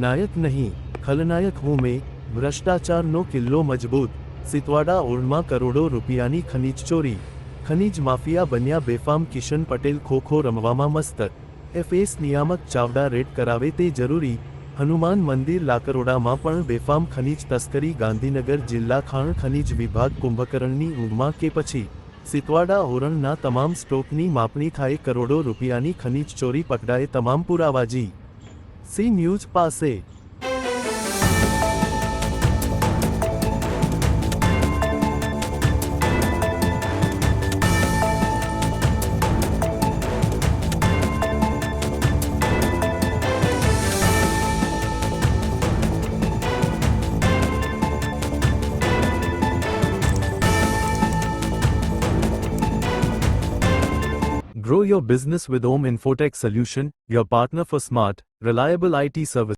નાયક નહીં, ખલનાયક હું મેં, ભ્રષ્ટાચારનો કિલ્લો મજબૂત, સિતવાડા ઓળમાં કરોડો રૂપિયાની ખનીજ ચોરી, ખનીજ માફિયા બન્યા બેફામ કિશન પટેલ ખોખો રમવામાં મસ્ત, એફએસ નિયામક ચાવડા રેડ કરાવે તે જરૂરી, હનુમાન મંદિર લાકરોડામાં પણ બેફામ ખનીજ તસ્કરી ગાંધીનગર જિલ્લા ખાણ ખનીજ વિભાગ કુંભકર્ણની ઊંઘમાં કે પછી સિતવાડા ઓરણના તમામ સ્ટોકની માપણી થાય કરોડો રૂપિયાની ખનીજ ચોરી પકડાય તમામ પુરાવાજી સી ન્યૂઝ પાસે Grow your business with Om Infotech Solution, your partner for smart, reliable IT service.